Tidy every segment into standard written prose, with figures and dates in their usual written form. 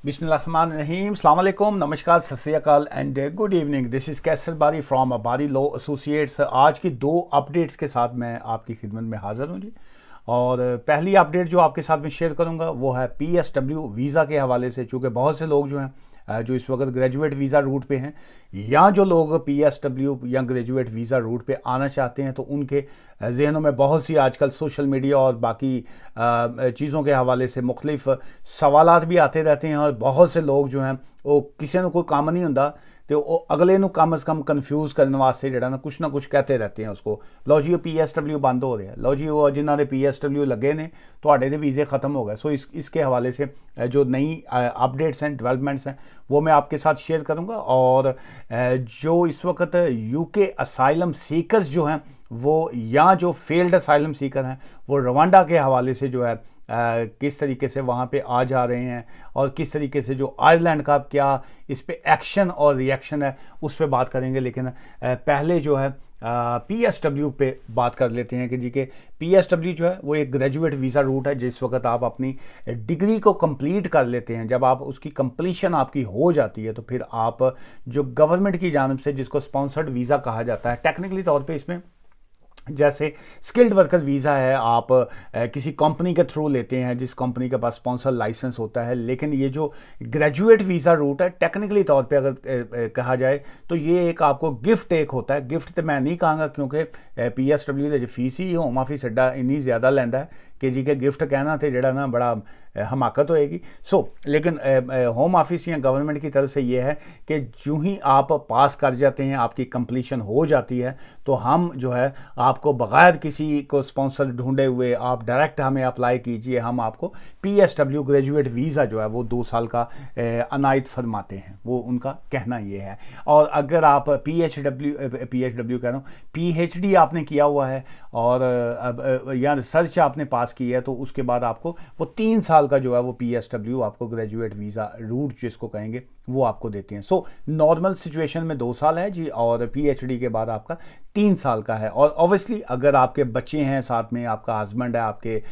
बिस्मिल्लाहिर्रहमानिर्रहीम, अस्सलाम वालेकुम, नमस्कार, Sat Shri Akal and good evening. This is Kaiser Bari from बारी लॉ एसोसिएट्स। आज की दो अपडेट्स के साथ मैं आपकी खिदमत में हाज़िर हूँ जी। और पहली अपडेट जो आपके साथ में शेयर करूँगा वो है PSW वीज़ा के हवाले से। चूँकि बहुत से लोग जो हैं जो इस वक्त ग्रेजुएट वीज़ा रूट पे हैं, या जो लोग PSW या ग्रेजुएट वीज़ा रूट पे आना चाहते हैं, तो उनके जहनों में बहुत सी आजकल सोशल मीडिया और बाकी चीज़ों के हवाले से मुख्तलिफ सवालात भी आते रहते हैं। और बहुत से लोग जो हैं वो किसी ने कोई काम नहीं होता तो वो अगले ਨੂੰ कम अज़ कम कन्फ्यूज़ करने वास्ते ਜਿਹੜਾ ना कुछ कहते रहते हैं उसको। लो जी PSW बंद हो रहा है, लो जी वो जिन्होंने PSW लगे ने ਤੁਹਾਡੇ ਦੇ वीज़े ख़त्म हो गए। सो इसके हवाले से जो नई अपडेट्स हैं, डेवलपमेंट्स हैं, वो मैं आपके साथ शेयर करूंगा। और जो इस वक्त UK असाइलम सीकर्स जो हैं वो, या जो फेल्ड असाइलम सीकर हैं, वो रवांडा के हवाले से जो है किस तरीके से वहाँ पे आ जा रहे हैं, और किस तरीके से जो आयरलैंड का क्या इस पे एक्शन और रिएक्शन है उस पर बात करेंगे। लेकिन पहले जो है PSW पे बात कर लेते हैं कि जी के PSW जो है वो एक ग्रेजुएट वीज़ा रूट है। जिस वक्त आप अपनी डिग्री को कंप्लीट कर लेते हैं, जब आप उसकी कंप्लीशन आपकी हो जाती है, तो फिर आप जो गवर्नमेंट की जानिब से जिसको स्पॉन्सर्ड वीज़ा कहा जाता है, टेक्निकली तौर पे इसमें जैसे स्किल्ड वर्कर वीज़ा है, आप किसी कंपनी के थ्रू लेते हैं जिस कंपनी के पास स्पॉन्सर लाइसेंस होता है। लेकिन ये जो ग्रेजुएट वीज़ा रूट है, टेक्निकली तौर पे अगर कहा जाए तो ये एक आपको गिफ्ट एक होता है। गिफ्ट तो मैं नहीं कहूँगा, क्योंकि PSW की फीस ही होम ऑफिस एडा इन्नी ज़्यादा लैंदा है कि जी के गिफ्ट कहना तो जड़ा ना बड़ा हमाकत होएगी। लेकिन होम ऑफिस या गवर्नमेंट की तरफ से ये है कि जो ही आप पास कर जाते हैं, आपकी कंप्लीशन हो जाती है, तो हम जो है आपको बग़ैर किसी को स्पॉन्सर ढूंढे हुए आप डायरेक्ट हमें अप्लाई कीजिए, हम आपको PSW ग्रेजुएट वीज़ा जो है वो 2 साल का अनायत फरमाते हैं। वो उनका कहना ये है। और अगर आप PSW कह रहा हूँ, PhD आपने किया हुआ है और या रिसर्च आपने पास की है, तो उसके बाद आपको वो 3 साल का जो है वो PSW आपको ग्रेजुएट वीज़ा रूट जिसको कहेंगे वो आपको देते हैं। सो नॉर्मल सिचुएशन में 2 साल है जी, और PhD के बाद आपका 3 साल का है। और ऑब्वियसली अगर आपके बच्चे हैं साथ में, आपका हस्बैंड है, आपके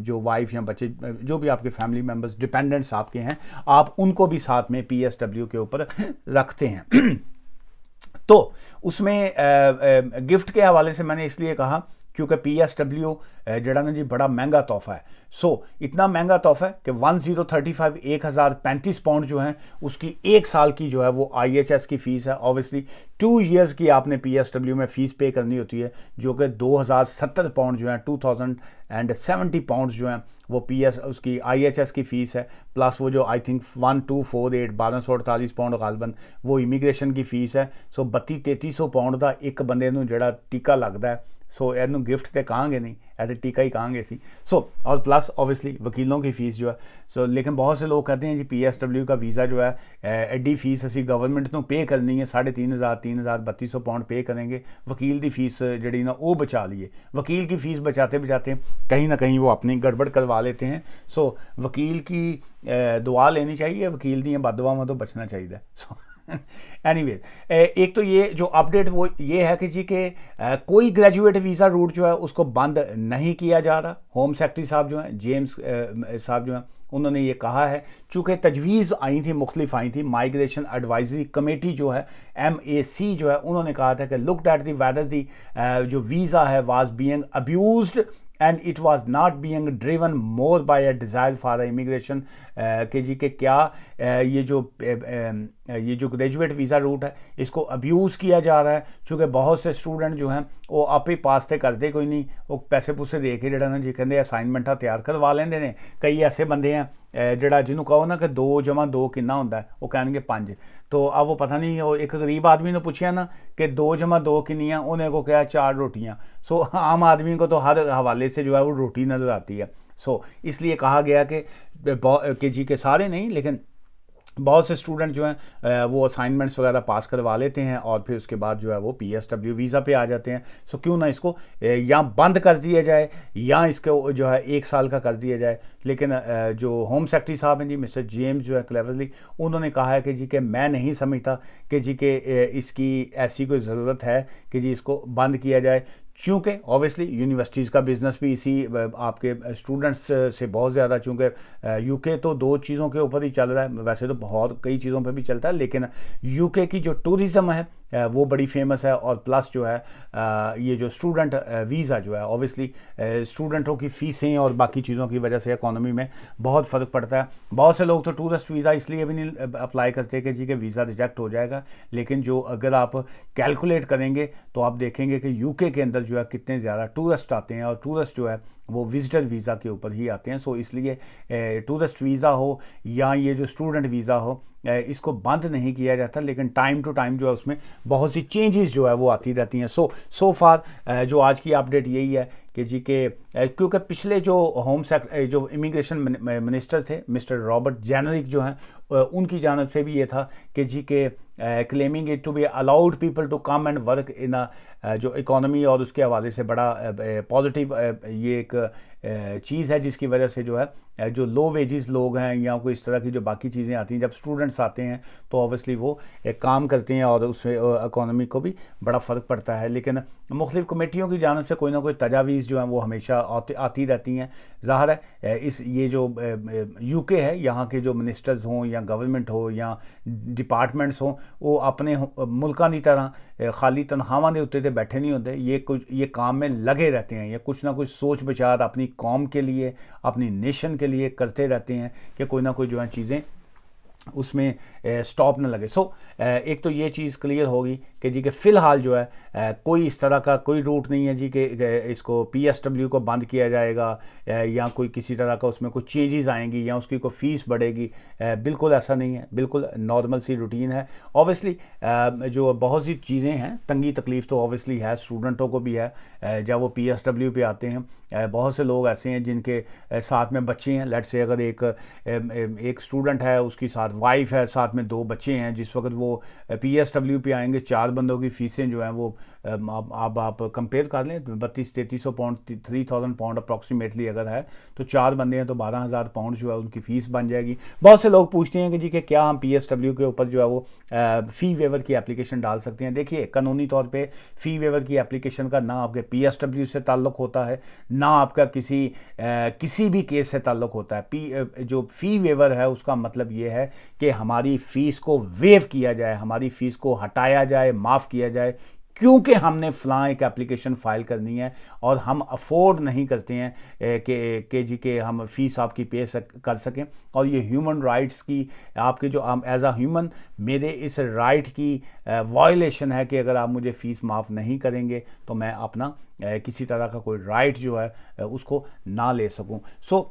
जो वाइफ या बच्चे जो भी आपके फैमिली मेम्बर्स डिपेंडेंट्स आपके हैं, आप उनको भी साथ में PSW के ऊपर रखते हैं। तो उसमें गिफ्ट के हवाले से मैंने इसलिए कहा क्योंकि PSW जड़ा ना जी बड़ा महंगा तोहफा है। इतना महंगा तोहफा है कि 1035 पाउंड जो है उसकी 1 साल की जो है वो IHS की फ़ीस है। ऑब्वियसली 2 ईयर्स की आपने PSW में फ़ीस पे करनी होती है, जो कि 2070 पाउंड जो है, 2070 पाउंड जो है वो उसकी IHS की फ़ीस है। प्लस वो जो आई थिंक 1248 1248 पाउंड गालबन वो इमीग्रेशन की फ़ीस है। 32-3300 पाउंड का एक बंदे नूं जिहड़ा टीका लगता है। ਇਹਨੂੰ गिफ्ट तो कहांगे नहीं, ऐसे टीका ही कहांगे सी। और प्लस ऑब्वियसली वकीलों की फ़ीस जो है। लेकिन बहुत से लोग कहते हैं जी PSW का वीज़ा जो है एडी फीस असी गवर्नमेंट को पे करनी है, 3500 3000 3200 पाउंड पे करेंगे, वकील की फ़ीस जी ना वो बचा लिए। वकील की फ़ीस बचाते बचाते कहीं ना कहीं वो अपनी गड़बड़ करवा लेते हैं। वकील की दुआ लेनी चाहिए, वकील दी बददुआओं तो बचना चाहिए। एनीवेज एक तो ये जो अपडेट वो ये है कि जी के कोई ग्रेजुएट वीज़ा रूट जो है उसको बंद नहीं किया जा रहा। होम सेक्रेटरी साहब जो हैं, जेम्स साहब जो हैं, उन्होंने ये कहा है, चूँकि तजवीज़ आई थी, मुख्तलिफ आई थी, माइग्रेशन एडवाइजरी कमेटी जो है MAC जो है, उन्होंने कहा था कि लुक्ड एट दी वेदर दी जो वीज़ा है was being abused and it was not being driven more by a desire for immigration. के जी के क्या ये जो ग्रेजुएट वीज़ा रूट है इसको अब्यूज़ किया जा रहा है। चूँकि बहुत से स्टूडेंट जो हैं वो आप ही पास तो करते कोई नहीं, वो पैसे पूसे दे के जड़ा ना जी कहते असाइनमेंटा तैयार करवा लेंदे ने। कई ऐसे बंदे हैं जड़ा जिन्हों कहो ना कि 2 + 2 कितना होंदा है, वो कहेंगे 5। तो अब वो पता नहीं, वो एक गरीब आदमी ने पूछा ना कि 2 + 2 किनियाँ, उन्हें को कहा 4 रोटियाँ। आम आदमी को तो हर हवाले से जो है वो रोटी नज़र आती है। इसलिए कहा गया कि जी के सारे नहीं, लेकिन बहुत से स्टूडेंट जो हैं वो असाइनमेंट्स वगैरह पास करवा लेते हैं और फिर उसके बाद जो है वो PSW वीज़ा पे आ जाते हैं। क्यों ना इसको या बंद कर दिया जाए या इसको जो है 1 साल का कर दिया जाए। लेकिन जो होम सेक्रेटरी साहब हैं जी, मिस्टर जेम्स जो है क्लेवरली, उन्होंने कहा है कि जी कि मैं नहीं समझता कि जी कि इसकी ऐसी कोई ज़रूरत है कि जी इसको बंद किया जाए। चूँकि ऑब्वियसली यूनिवर्सिटीज़ का बिज़नेस भी इसी आपके स्टूडेंट्स से बहुत ज़्यादा, चूँकि यूके तो दो चीज़ों के ऊपर ही चल रहा है, वैसे तो बहुत कई चीज़ों पे भी चलता है, लेकिन यूके की जो टूरिज़्म है वो बड़ी फेमस है। और प्लस जो है ये जो स्टूडेंट वीज़ा जो है, ऑब्वियसली स्टूडेंटों की फ़ीसें और बाकी चीज़ों की वजह से इकॉनमी में बहुत फ़र्क पड़ता है। बहुत से लोग तो टूरिस्ट वीज़ा इसलिए भी नहीं अप्लाई करते कि जी के वीज़ा रिजेक्ट हो जाएगा, लेकिन जो अगर आप कैलकुलेट करेंगे तो आप देखेंगे कि यूके के अंदर जो है कितने ज़्यादा टूरिस्ट आते हैं, और टूरिस्ट जो है वो विजिटर वीज़ा के ऊपर ही आते हैं। सो इसलिए टूरिस्ट वीज़ा हो या ये जो स्टूडेंट वीज़ा हो, इसको बंद नहीं किया जाता, लेकिन टाइम टू टाइम जो है उसमें बहुत सी चेंजेस जो है वो आती रहती हैं। सो फार जो आज की अपडेट यही है कि जी के क्योंकि पिछले जो जो इमिग्रेशन मिनिस्टर थे मिस्टर रॉबर्ट जेनरिक जो हैं, उनकी जानब से भी ये था कि जी के claiming it to be allowed people to come and work in जो इकोनॉमी, और उसके हवाले से बड़ा पॉजिटिव ये एक चीज़ है जिसकी वजह से जो है जो लो वेजेस लोग हैं या कोई इस तरह की जो बाकी चीज़ें आती हैं, जब स्टूडेंट्स आते हैं तो ऑब्वियसली वो एक काम करते हैं और उसमें इकोनॉमी को भी बड़ा फ़र्क पड़ता है। लेकिन मुख्तलिफ़ कमेटियों की जानब से कोई ना कोई तजावीज़ जो हैं वो हमेशा आती रहती हैं। ज़ाहिर है ये जो यूके है, यहाँ के जो मिनिस्टर्स हों या गवर्नमेंट हो या डिपार्टमेंट्स हों, वो अपने मुल्कां की तरह खाली तनख्वाहां के उत्ते बैठे नहीं होते, ये काम में लगे रहते हैं, ये कुछ ना कुछ सोच विचार अपनी कौम के लिए, अपनी नेशन के लिए करते रहते हैं कि कोई ना कोई जो है चीज़ें उसमें स्टॉप न लगे। सो एक तो ये चीज़ क्लियर होगी कि जी के फ़िलहाल जो है कोई इस तरह का कोई रूट नहीं है जी कि इसको PSW को बंद किया जाएगा या कोई किसी तरह का उसमें कुछ चेंजेस आएंगी या उसकी कोई फ़ीस बढ़ेगी। बिल्कुल ऐसा नहीं है, बिल्कुल नॉर्मल सी रूटीन है। ऑब्वियसली जो बहुत सी चीज़ें हैं, तंगी तकलीफ़ तो ऑब्वियसली है, स्टूडेंटों को भी है जब वो PSW पे आते हैं। बहुत से लोग ऐसे हैं जिनके साथ में बच्चे हैं, लेट्स से अगर एक स्टूडेंट है, उसकी साथ वाइफ है, साथ में 2 बच्चे हैं, जिस वक्त वो PSW पे आएंगे 4 बंदों की फ़ीसें जो हैं वो आप कंपेयर कर लें, 3200-3300 पाउंड, 3000 पाउंड अप्रॉक्सीमेटली अगर है तो 4 बंदे हैं तो 12,000 पाउंड जो है उनकी फ़ीस बन जाएगी। बहुत से लोग पूछते हैं कि जी कि क्या हम PSW के ऊपर जो है वो फ़ी वेवर की एप्लीकेशन डाल सकते हैं। देखिए, कानूनी तौर पर फ़ी वेवर की एप्लीकेशन का ना आपके PSW से ताल्लुक़ होता है, ना आपका किसी भी केस से ताल्लुक़ होता है। जो फ़ी वेवर है उसका मतलब ये है कि हमारी फ़ीस को वेव किया जाए, हमारी फ़ीस को हटाया जाए, माफ़ किया जाए, क्योंकि हमने फ़लाँ एक एप्लीकेशन फ़ाइल करनी है और हम अफोर्ड नहीं करते हैं कि जी के हम फ़ीस आपकी कर सकें। और ये ह्यूमन राइट्स की आपके जो एज आ ह्यूमन मेरे इस राइट की वायलेशन है कि अगर आप मुझे फ़ीस माफ़ नहीं करेंगे तो मैं अपना किसी तरह का कोई राइट जो है उसको ना ले सकूं। सो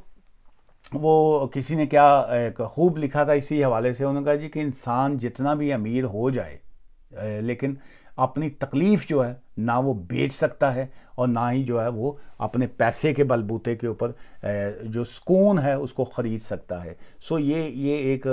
वो किसी ने क्या एक खूब लिखा था इसी हवाले से, उन्होंने कहा जी कि इंसान जितना भी अमीर हो जाए लेकिन अपनी तकलीफ़ जो है ना वो बेच सकता है और ना ही जो है वो अपने पैसे के बलबूते के ऊपर जो सुकून है उसको ख़रीद सकता है। सो ये एक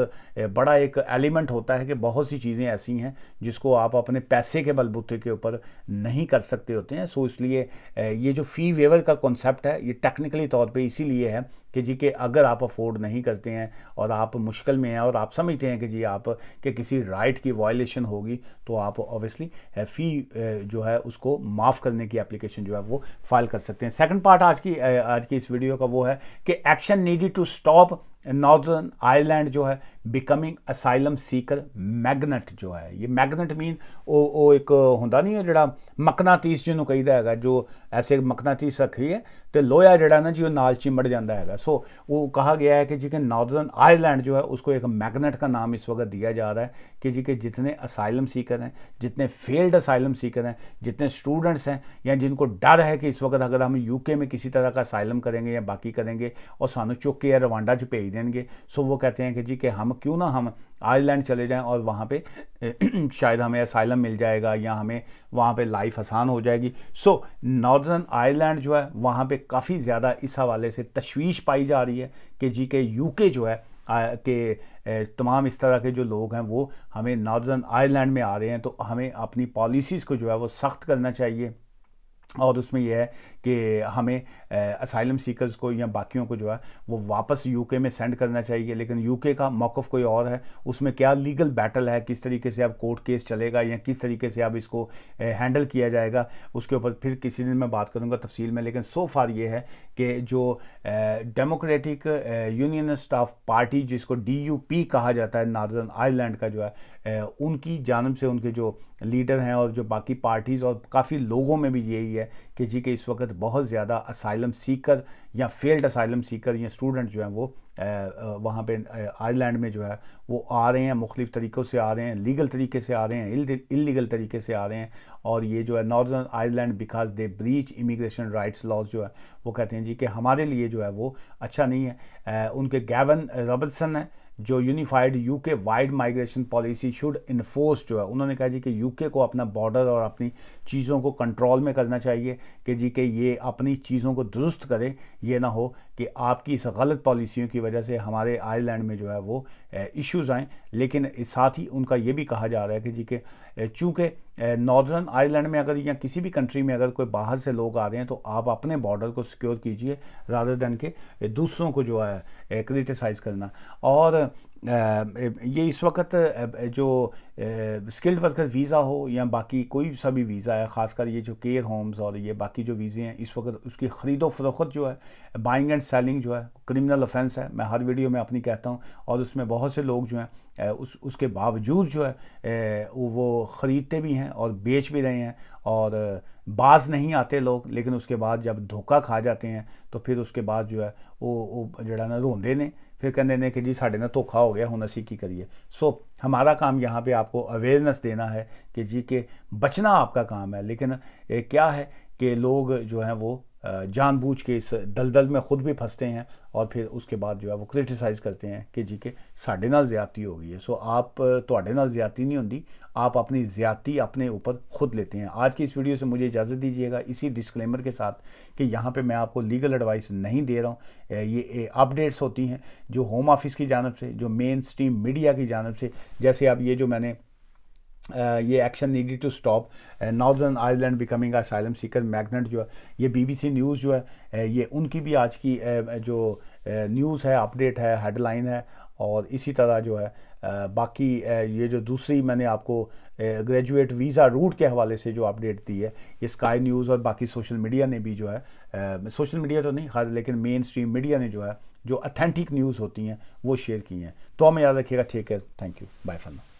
बड़ा एक एलिमेंट होता है कि बहुत सी चीज़ें ऐसी हैं जिसको आप अपने पैसे के बलबूते के ऊपर नहीं कर सकते होते हैं। सो इसलिए ये जो फ़ी वेवर का कॉन्सेप्ट है ये टेक्निकली तौर पे इसीलिए है कि जी कि अगर आप अफोर्ड नहीं करते हैं और आप मुश्किल में हैं और आप समझते हैं कि जी आप के किसी राइट की वायलेशन होगी तो आप ऑब्वियसली फ़ी जो है उसको माफ़ करने की एप्लीकेशन जो है वो फाइल कर सकते हैं। सेकंड पार्ट आज की इस वीडियो का वो है कि action needed to stop northern Ireland जो है बिकमिंग असाइलम सीकर मैगनेट जो है। ये मैगनेट मीन वो एक होंदा नहीं है जिहड़ा मकनातीस जिन्होंने कहीदा है, जो ऐसे मकनातीस रखी है तो लोहा जिहड़ा ना जी वो नाल चिमड़ जाता है। सो वो कहा गया है कि जी कि नॉर्दर्न आयरलैंड जो है उसको एक मैगनेट का नाम इस वक्त दिया जा रहा है कि जी के जितने असाइलम सीकर हैं, जितने फेल्ड असाइलम सीकर हैं, जितने स्टूडेंट्स हैं या जिनको डर है कि इस वक्त अगर हम यूके में किसी तरह का असाइलम करेंगे या बाकी करेंगे और सानू चुक के या रवांडा च भेज देंगे, सो वो कहते हैं कि जी कि हम क्यों ना हम आयरलैंड चले जाएं और वहाँ पे शायद हमें असाइलम मिल जाएगा या हमें वहाँ पे लाइफ आसान हो जाएगी। सो नॉर्दर्न आयरलैंड जो है वहाँ पे काफ़ी ज़्यादा इस हवाले से तशवीश पाई जा रही है कि जी के यूके जो है कि तमाम इस तरह के जो लोग हैं वो हमें नॉर्दर्न आयरलैंड में आ रहे हैं तो हमें अपनी पॉलिसीज़ को जो है वो सख्त करना चाहिए। और उसमें यह है कि हमें असाइलम सीकर्स को या बाकियों को जो है वो वापस यूके में सेंड करना चाहिए, लेकिन यूके का मौक़िफ़ कोई और है। उसमें क्या लीगल बैटल है, किस तरीके से अब कोर्ट केस चलेगा या किस तरीके से अब इसको हैंडल किया जाएगा, उसके ऊपर फिर किसी दिन मैं बात करूँगा तफसील में। लेकिन सो फार ये है कि जो डेमोक्रेटिक यूनियनिस्ट ऑफ पार्टी, जिसको DUP कहा जाता है, नॉर्दर्न आयरलैंड का जो है, उनकी जानब से उनके जो लीडर हैं और जो बाकी पार्टीज़ और काफ़ी लोगों में भी यही है कि जी कि इस वक्त बहुत ज़्यादा असाइलम सीकर या फेल्ड असाइलम सीकर या स्टूडेंट जो हैं वो वहाँ पे आयरलैंड में जो है वो आ रहे हैं, मुख्तलिफ़ तरीक़ों से आ रहे हैं, लीगल तरीके से आ रहे हैं, इलीगल तरीके से आ रहे हैं। और ये जो है northern Ireland because they breach immigration rights laws जो है वो कहते हैं जी कि हमारे लिए जो है वो अच्छा नहीं है। उनके गैवन रॉबर्टसन है जो unified UK wide migration policy should enforce जो है, उन्होंने कहा जी कि यूके को अपना बॉर्डर और अपनी चीज़ों को कंट्रोल में करना चाहिए कि जी कि ये अपनी चीज़ों को दुरुस्त करे। ये ना हो कि आपकी इस गलत पॉलिसियों की वजह से हमारे आयरलैंड में जो है वो इश्यूज़ आएँ। लेकिन साथ ही उनका ये भी कहा जा रहा है कि जी कि चूँकि नॉर्दर्न आयरलैंड में अगर या किसी भी कंट्री में अगर कोई बाहर से लोग आ रहे हैं तो आप अपने बॉर्डर को सिक्योर कीजिए रादर दैन के दूसरों को जो है क्रिटिसाइज़ करना। और ये इस वक्त जो स्किल्ड वर्कर वीज़ा हो या बाकी कोई सा भी वीज़ा है, ख़ासकर ये जो केयर होम्स और ये बाकी जो वीज़े हैं, इस वक्त उसकी ख़रीदो फरोख्त जो है, बाइंग एंड सेलिंग जो है क्रिमिनल ऑफेंस है। मैं हर वीडियो में अपनी कहता हूँ और उसमें बहुत से लोग जो हैं उसके बावजूद जो है वो ख़रीदते भी हैं और बेच भी रहे हैं और बाज नहीं आते लोग, लेकिन उसके बाद जब धोखा खा जाते हैं तो फिर उसके बाद जो है वो जड़ा ना रोंदे ने, फिर कहने ने कि जी साढ़े ना धोखा हो गया, हुन असी की करिए। सो हमारा काम यहाँ पे आपको अवेयरनेस देना है कि जी के बचना आपका काम है। लेकिन क्या है कि लोग जो हैं वो जानबूझ के इस दलदल में ख़ुद भी फंसते हैं और फिर उसके बाद जो है वो क्रिटिसाइज़ करते हैं कि जी के साढ़े नाल ज़्यादती हो गई है। सो आप तुहाडे नाल ज़्यादती नहीं होंदी, आप अपनी ज़्यादती अपने ऊपर ख़ुद लेते हैं। आज की इस वीडियो से मुझे इजाज़त दीजिएगा इसी डिस्क्लेमर के साथ कि यहाँ पे मैं आपको लीगल एडवाइस नहीं दे रहा हूँ। ये अपडेट्स होती हैं जो होम ऑफिस की जानब से, जो मेन स्ट्रीम मीडिया की जानब से। जैसे अब ये जो मैंने ये action needed to stop northern Ireland becoming asylum seeker magnet जो है, ये BBC न्यूज़ जो है ये उनकी भी आज की जो न्यूज़ है, अपडेट है, हेडलाइन है। और इसी तरह जो है बाकी ये जो दूसरी मैंने आपको ग्रेजुएट वीज़ा रूट के हवाले से जो अपडेट दी है, ये स्काई न्यूज़ और बाकी सोशल मीडिया ने भी जो है सोशल मीडिया तो नहीं खास लेकिन मेन स्ट्रीम मीडिया ने जो है जो अथेंटिक न्यूज़ होती हैं वो शेयर की हैं। तो हमें याद रखिएगा। Take care, thank you, bye for now.